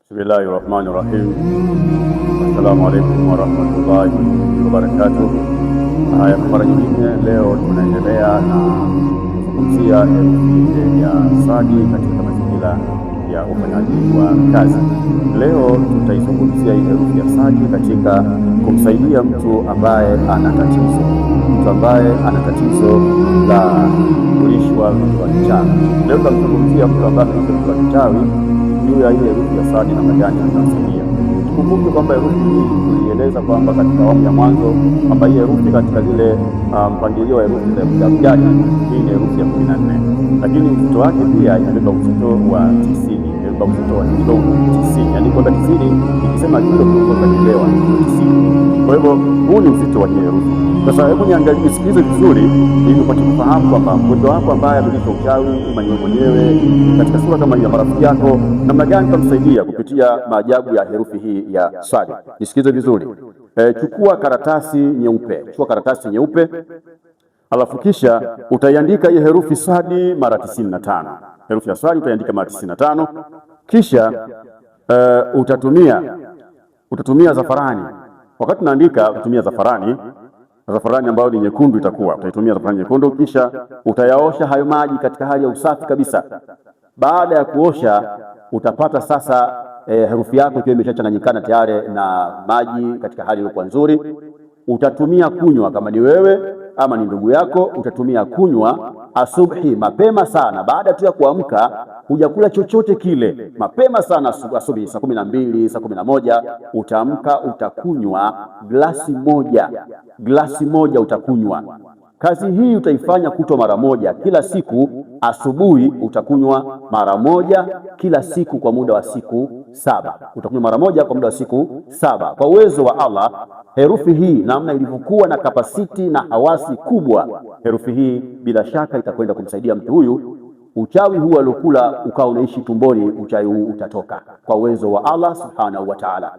Bismillahirrahmanirrahim. Assalamu alaikum warahmatullahi wabarakatuh. Haya, kwa mara nyingine leo tunaendelea na kuzungumzia herufi ya sadi katika mazingira ya ufanyaji wa kazi. Leo tutaizungumzia herufi ya sadi katika kumsaidia mtu ambaye ana tatizo la kulishwa vitu vya kichawi. Leo tutamzungumzia mtu ambaye ana vitu vya kichawi juu ya ile herufi ya sadi na majani yanasaidia. Tukumbuke kwamba herufi hii tulieleza kwamba katika awamu ya mwanzo kwamba hii herufi katika zile mpangilio wa herufi za jadi hii ni herufi ya 14, lakini uzito wake pia inabeba uzito wa 90, inabeba uzito wa kilo 90, yaani kwamba 90 ikisema kilo kinaelewa 90. Kwa hivyo huu ni uzito wa herufi. Sasa hebu niangalie, sikilize vizuri ili upate kufahamu kwamba mgonjwa wako ambaye amelishwa uchawi ama ni mwenyewe katika sura kama ya marafiki yako, namna gani utamsaidia kupitia maajabu ya herufi hii ya sadi. Nisikilize vizuri. Chukua karatasi nyeupe, alafu kisha utaiandika hii herufi sadi mara 95. Herufi ya sadi utaiandika mara 95, kisha utatumia zafarani. Wakati unaandika utatumia zafarani ambayo ni nyekundu, utaitumia zafarani nyekundu, kisha utayaosha hayo maji katika hali ya usafi kabisa. Baada ya kuosha utapata sasa herufi yako ikiwa imeshachanganyikana tayari na maji katika hali iliyokuwa nzuri. Utatumia kunywa, kama ni wewe ama ni ndugu yako, utatumia kunywa asubuhi mapema sana, baada tu ya kuamka, hujakula chochote kile, mapema sana asubuhi saa 12, saa 11 utaamka, utakunywa glasi moja utakunywa. Kazi hii utaifanya kutwa mara moja kila siku. Asubuhi utakunywa mara moja kila siku kwa muda wa siku 7. Utakunywa mara moja kwa muda wa siku 7. Kwa uwezo wa Allah, herufi hii namna ilivyokuwa na kapasiti na hawasi kubwa, herufi hii bila shaka itakwenda kumsaidia mtu huyu. Uchawi huu aliokula ukawa unaishi tumboni, uchawi huu utatoka kwa uwezo wa Allah subhanahu wa ta'ala.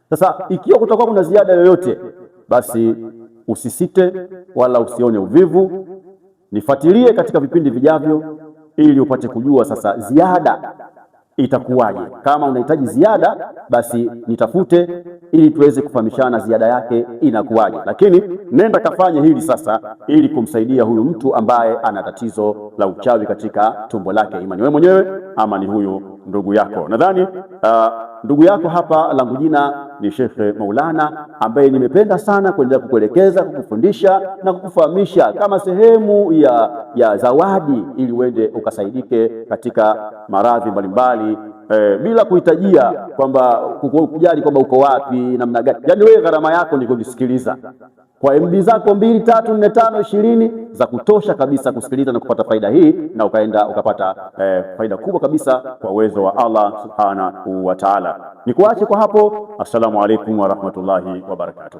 Sasa ikiwa kutakuwa kuna ziada yoyote, basi usisite wala usione uvivu, nifuatilie katika vipindi vijavyo ili upate kujua sasa ziada itakuwaje. Kama unahitaji ziada, basi nitafute ili tuweze kufahamishana ziada yake inakuwaje. Lakini nenda kafanye hili sasa ili kumsaidia huyu mtu ambaye ana tatizo la uchawi katika tumbo lake, ima ni wewe mwenyewe ama ni huyu ndugu yako. Nadhani ndugu yako hapa, langu jina ni Sheikh Maulana, ambaye nimependa sana kuendelea kukuelekeza, kukufundisha na kukufahamisha kama sehemu ya zawadi, ili uende ukasaidike katika maradhi mbalimbali bila kuhitajia kwamba kujali kwamba uko wapi namna gani. Yaani wewe gharama yako ni kujisikiliza kwa MB zako 2, 3, 4, 5, 20 za kutosha kabisa kusikiliza na kupata faida hii, na ukaenda ukapata faida kubwa kabisa kwa uwezo wa Allah subhanahu wa ta'ala. Nikuache kwa hapo. Assalamu alaikum wa rahmatullahi wa barakatuh.